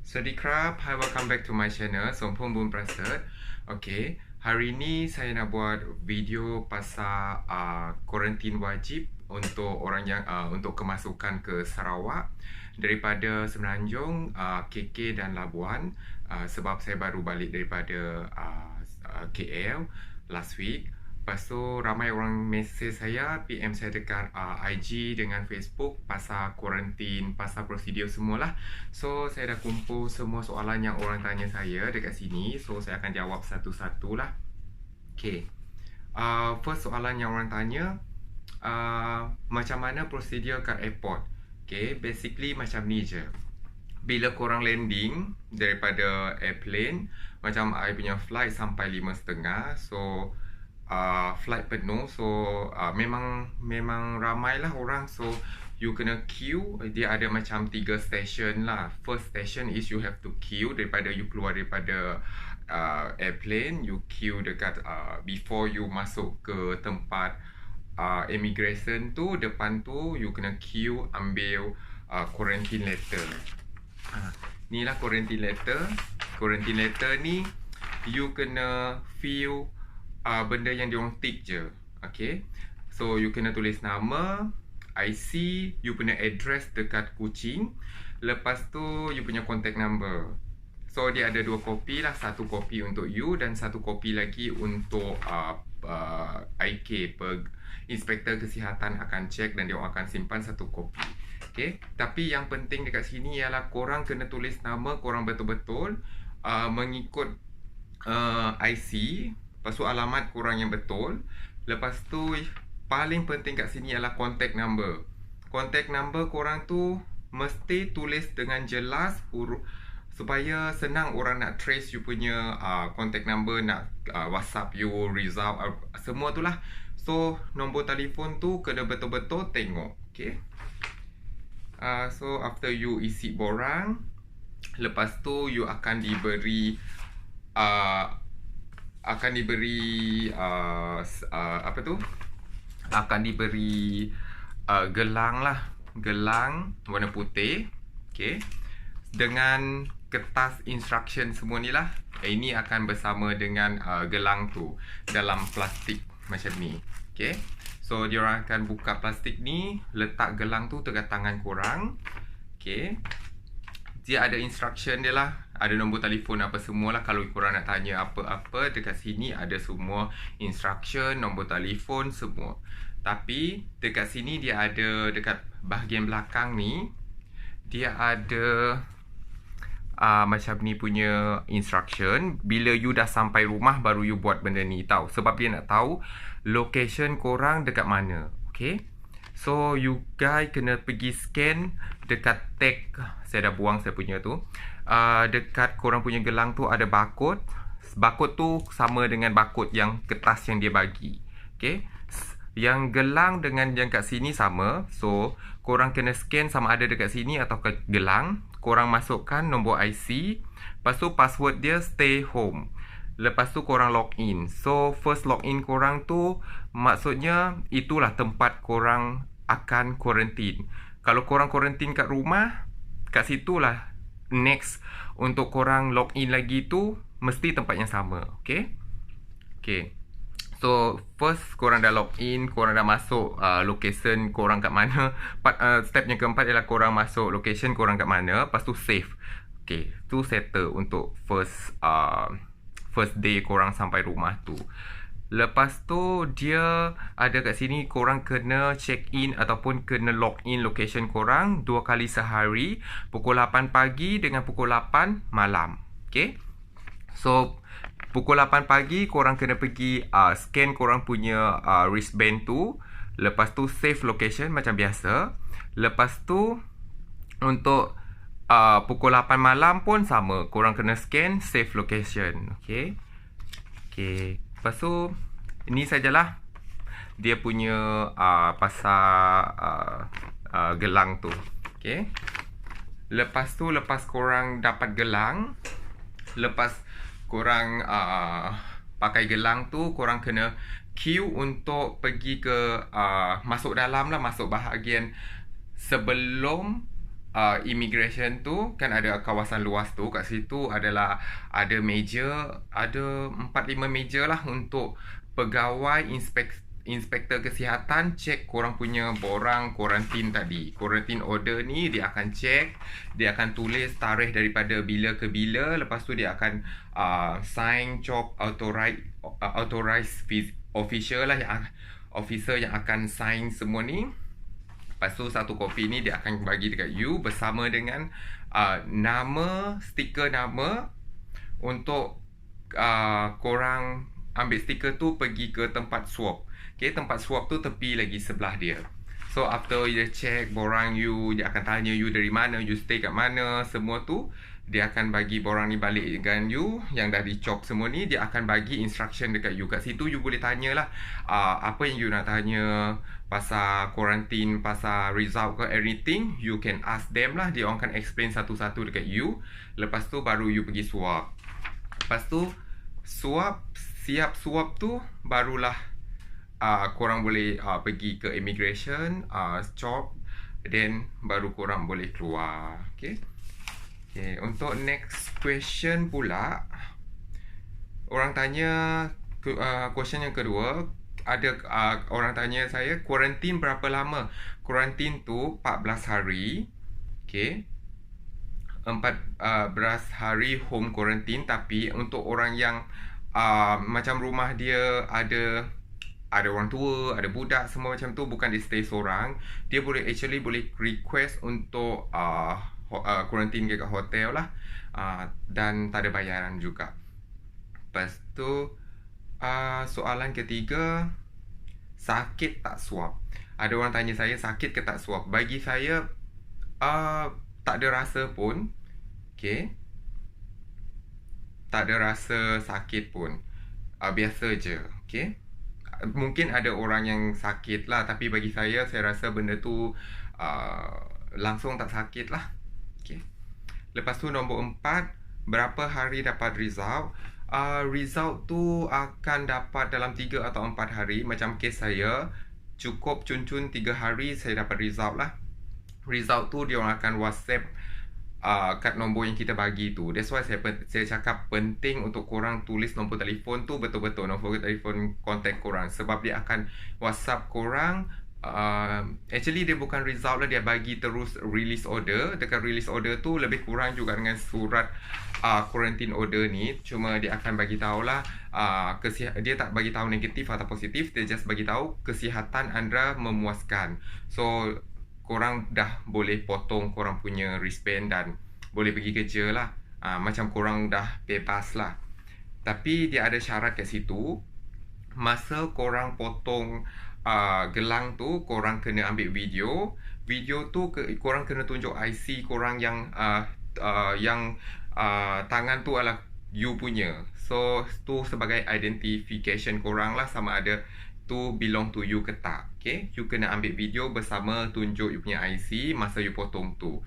Swadikap, hi, welcome back to my channel, Sompong Bun Prasad. Okay, hari ni saya nak buat video pasal kuarantin wajib untuk orang yang untuk kemasukan ke Sarawak daripada Semenanjung, KK dan Labuan, sebab saya baru balik daripada KL last week. Lepas tu ramai orang mesej saya, PM saya dekat IG dengan Facebook pasal kuarantin, pasal prosedur semualah. So saya dah kumpul semua soalan yang orang tanya saya dekat sini. So saya akan jawab satu-satu lah. Okay, first soalan yang orang tanya, macam mana prosedur kat airport? Okay, basically macam ni je. Bila korang landing daripada airplane, macam I punya flight sampai 5.30. So flight penuh, so memang ramailah orang, so you kena queue. Dia ada macam 3 station lah. First station is you have to queue daripada you keluar daripada airplane, you queue dekat before you masuk ke tempat immigration tu, depan tu you kena queue ambil quarantine letter. Ni lah quarantine letter. Quarantine letter ni you kena fill benda yang diorang tick je. Okay, so you kena tulis nama, IC, you punya address dekat Kuching, lepas tu you punya contact number. So dia ada 2 kopi lah, 1 kopi untuk you dan 1 kopi lagi untuk IK, Inspektor Kesihatan akan cek dan dia akan simpan 1 kopi. Okay, tapi yang penting dekat sini ialah korang kena tulis nama korang betul-betul, mengikut IC. Lepas tu alamat korang yang betul. Lepas tu paling penting kat sini ialah contact number. Contact number korang tu mesti tulis dengan jelas huruf, supaya senang orang nak trace you punya contact number, nak WhatsApp you result, semua tu lah. So nombor telefon tu kena betul-betul tengok. Okay, so after you isi borang, lepas tu you akan diberi apa tu? Akan diberi gelang lah, gelang warna putih. Okay, dengan kertas instruction semua ni lah. Ini akan bersama dengan gelang tu dalam plastik macam ni. Okay, so diorang akan buka plastik ni, letak gelang tu dekat tangan korang. Okay, dia ada instruction dia lah, ada nombor telefon apa semualah. Kalau korang nak tanya apa-apa, dekat sini ada semua instruction, nombor telefon semua. Tapi dekat sini dia ada, dekat bahagian belakang ni dia ada macam ni punya instruction. Bila you dah sampai rumah baru you buat benda ni tau, sebab dia nak tahu location korang dekat mana. Okay, so you guys kena pergi scan dekat tag. Saya dah buang saya punya tu. Dekat korang punya gelang tu ada barcode. Barcode tu sama dengan barcode yang kertas yang dia bagi. Okay, yang gelang dengan yang kat sini sama. So korang kena scan sama ada dekat sini atau ke gelang. Korang masukkan nombor IC, lepas tu password dia stay home. Lepas tu korang login. So first login korang tu maksudnya itulah tempat korang akan quarantine. Kalau korang quarantine kat rumah, kat situlah next untuk korang login lagi tu mesti tempat yang sama. Okay, okay, so first korang dah login, korang dah masuk location korang kat mana. Step yang keempat ialah korang masuk location korang kat mana, lepas tu save. Okay, tu settle untuk first day korang sampai rumah tu. Lepas tu dia ada kat sini korang kena check in ataupun kena log in location korang 2 kali sehari, pukul 8 pagi dengan pukul 8 malam. Okay, so pukul 8 pagi korang kena pergi scan korang punya wristband tu. Lepas tu save location macam biasa. Lepas tu untuk pukul 8 malam pun sama, korang kena scan save location. Okay, okay. Lepas tu ini sajalah dia punya pasal gelang tu. Okay, lepas tu lepas korang dapat gelang, lepas korang pakai gelang tu, korang kena queue untuk pergi ke masuk dalam lah, masuk bahagian sebelum immigration tu kan ada kawasan luas tu, kat situ adalah ada meja, ada 4-5 meja lah untuk pegawai inspektor kesihatan cek korang punya borang kuarantin tadi. Kuarantin order ni dia akan cek, dia akan tulis tarikh daripada bila ke bila, lepas tu dia akan sign job authorized official lah, yang officer yang akan sign semua ni. Lepas tu satu kopi ni dia akan bagi dekat you bersama dengan nama, stiker nama untuk korang ambil stiker tu pergi ke tempat swab. Okay, tempat swab tu tepi lagi sebelah dia. So after dia check borang you, dia akan tanya you dari mana, you stay kat mana, semua tu dia akan bagi borang ni balik dengan you yang dah dicop semua ni. Dia akan bagi instruction dekat you. Kat situ you boleh tanyalah apa yang you nak tanya pasal quarantine, pasal result ke anything, you can ask them lah. Dia orang akan explain satu-satu dekat you. Lepas tu baru you pergi swab. Lepas tu siap swab tu barulah korang boleh pergi ke immigration, stop, then baru korang boleh keluar. Okay. Okay, untuk next question pula, orang tanya question yang kedua, ada orang tanya saya, kuarantin berapa lama? Kuarantin tu 14 hari. Okay, 14 hari home quarantine. Tapi untuk orang yang macam rumah dia ada orang tua, ada budak, semua macam tu, bukan dia stay seorang, dia boleh request untuk quarantine kat hotel lah, dan tak ada bayaran juga. Lepas tu soalan ketiga, sakit tak swab? Ada orang tanya saya sakit ke tak swab. Bagi saya tak ada rasa pun. Okay, tak ada rasa sakit pun, biasa je. Okay, mungkin ada orang yang sakit lah, tapi bagi saya rasa benda tu langsung tak sakit lah. Okay. Lepas tu nombor 4, berapa hari dapat result? Result tu akan dapat dalam 3 atau 4 hari. Macam kes saya, cukup cun-cun 3 hari saya dapat result lah. Result tu dia orang akan WhatsApp kat nombor yang kita bagi tu. That's why saya cakap penting untuk korang tulis nombor telefon tu betul-betul, nombor telefon kontak korang, sebab dia akan WhatsApp korang. Actually dia bukan result lah, dia bagi terus release order. Dekat release order tu lebih kurang juga dengan surat quarantine order ni, cuma dia akan bagi tahulah dia tak bagi tahu negatif atau positif, dia just bagi tahu kesihatan anda memuaskan. So korang dah boleh potong korang punya wristband dan boleh pergi kerja lah. Macam korang dah bebas lah. Tapi dia ada syarat kat situ. Masa korang potong gelang tu, korang kena ambil video. Video tu korang kena tunjuk IC korang yang tangan tu adalah you punya. So tu sebagai identification korang lah, sama ada tu belong to you ke tak. Okay, you kena ambil video bersama tunjuk you punya IC masa you potong tu.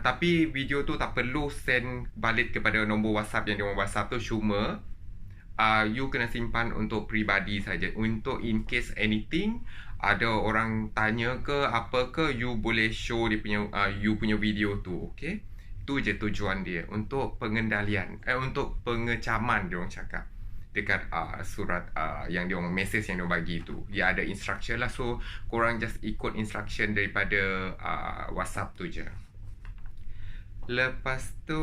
Tapi video tu tak perlu send balik kepada nombor WhatsApp yang dia WhatsApp tu, cuma you kena simpan untuk peribadi saja. Untuk in case anything, ada orang tanya ke apa ke, you boleh show dia punya you punya video tu. Okay, tu je tujuan dia, untuk pengendalian, untuk pengecaman dia orang cakap dekat surat yang dia orang message yang dia bagi tu. Dia ada instruction lah, so korang just ikut instruction daripada WhatsApp tu je. Lepas tu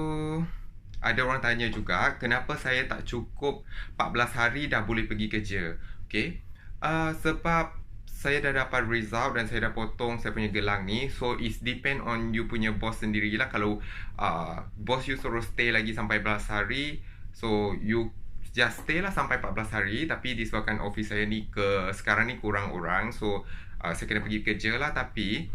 ada orang tanya juga, kenapa saya tak cukup 14 hari dah boleh pergi kerja? Okay, sebab saya dah dapat result dan saya dah potong saya punya gelang ni. So it's depend on you punya boss sendirilah. Kalau boss you suruh stay lagi sampai 14 hari, so you just stay lah sampai 14 hari. Tapi disebabkan office saya ni sekarang ni kurang orang, so saya kena pergi kerja lah. Tapi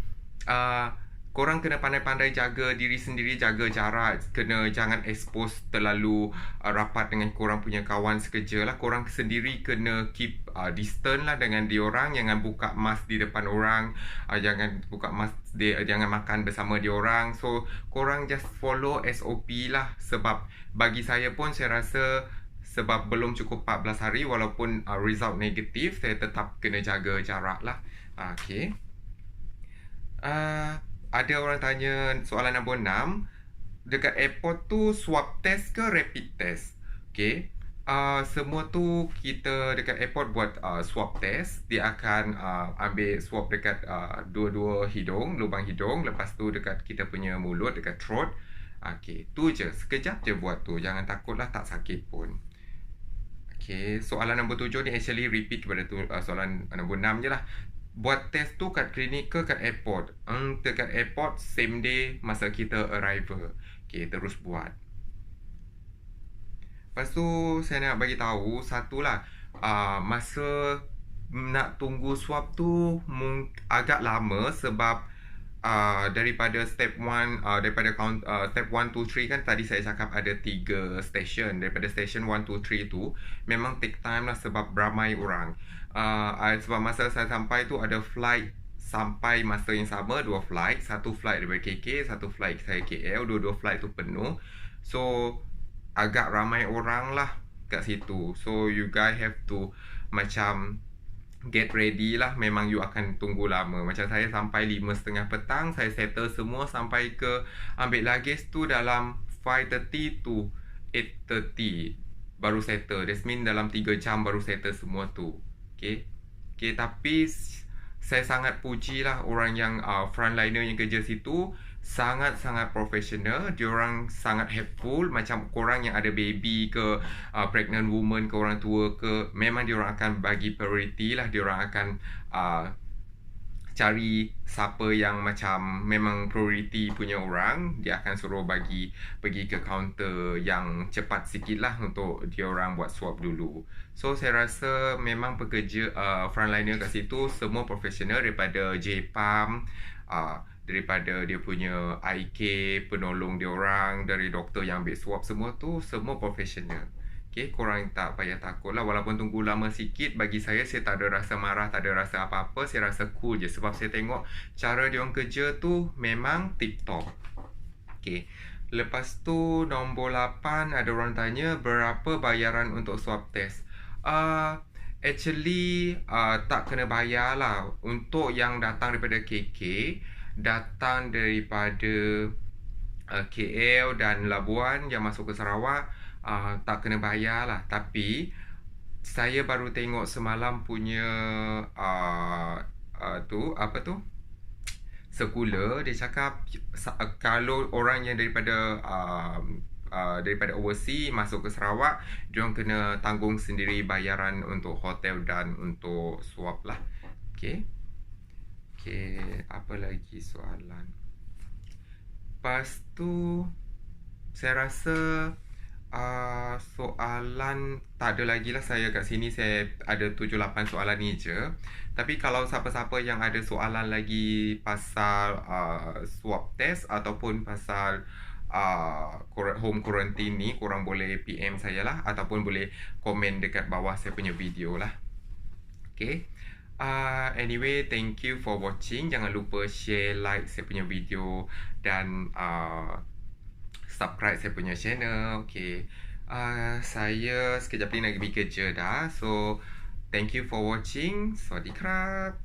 korang kena pandai-pandai jaga diri sendiri, jaga jarak, jangan expose terlalu rapat dengan korang punya kawan sekerja lah. Korang sendiri kena keep distance lah dengan diorang, jangan buka mask di depan orang, jangan buka mask, jangan makan bersama diorang. So korang just follow SOP lah. Sebab bagi saya pun, saya rasa sebab belum cukup 14 hari, walaupun result negatif, saya tetap kena jaga jarak lah. Okay. ada orang tanya soalan nombor 6, dekat airport tu swab test ke rapid test? Okay. Semua tu kita dekat airport buat swab test. Dia akan ambil swab dekat dua-dua hidung, lubang hidung. Lepas tu dekat kita punya mulut, dekat throat. Okay, tu je. Sekejap je buat tu. Jangan takutlah, tak sakit pun. Okay, soalan nombor 7 ni actually repeat kepada tu, soalan nombor 6 je lah. Buat test tu kat klinik ke kat airport? Dekat airport same day masa kita arrival. Okay, terus buat. Lepas tu saya nak bagi tahu satulah, masa nak tunggu swab tu agak lama sebab daripada step 1 step 1 to 3 kan tadi saya cakap ada 3 station. Daripada station 1 to 3 tu memang take time lah sebab ramai orang. Sebab masa saya sampai tu ada flight sampai masa yang sama, 2 flight. Satu flight daripada KK, satu flight saya KL. Dua-dua flight tu penuh. So agak ramai orang lah kat situ. So you guys have to macam get ready lah. Memang you akan tunggu lama. Macam saya sampai 5:30 petang, saya settle semua sampai ke ambil luggage tu dalam 5:30 to 8:30 baru settle. That means dalam 3 jam baru settle semua tu. Okay, tapi saya sangat puji lah orang yang frontliner yang kerja situ. Sangat-sangat profesional. Diorang sangat helpful. Macam korang yang ada baby ke, pregnant woman ke, orang tua ke, memang diorang akan bagi priority lah. Diorang akan cari siapa yang macam memang priority punya orang. Dia akan suruh pergi ke kaunter yang cepat sikit lah untuk diorang buat swab dulu. So saya rasa memang pekerja frontliner kat situ semua profesional. Daripada JPAM, daripada dia punya IK, penolong dia orang, dari doktor yang ambil swab, semua tu semua profesional. Okay, korang tak payah takut lah. Walaupun tunggu lama sikit, bagi saya tak ada rasa marah, tak ada rasa apa-apa. Saya rasa cool je sebab saya tengok cara dia orang kerja tu memang tip top. Okay, lepas tu nombor 8 ada orang tanya berapa bayaran untuk swab test. Actually tak kena bayar lah. Untuk yang datang daripada KK, datang daripada KL dan Labuan yang masuk ke Sarawak, tak kena bayar lah. Tapi saya baru tengok semalam punya sekular. Dia cakap kalau orang yang daripada overseas masuk ke Sarawak, diorang kena tanggung sendiri bayaran untuk hotel dan untuk swab lah. Okay, apa lagi soalan? Lepas tu saya rasa soalan tak ada lagi lah. Saya kat sini saya ada 7-8 soalan ni je. Tapi kalau siapa-siapa yang ada soalan lagi pasal swab test ataupun pasal home quarantine ni, korang boleh PM saya lah, ataupun boleh komen dekat bawah saya punya video lah. Okay, anyway, thank you for watching. Jangan lupa share, like saya punya video dan subscribe saya punya channel. Okay, saya sekejap ni nak pergi kerja dah. So thank you for watching. Sawadee krap.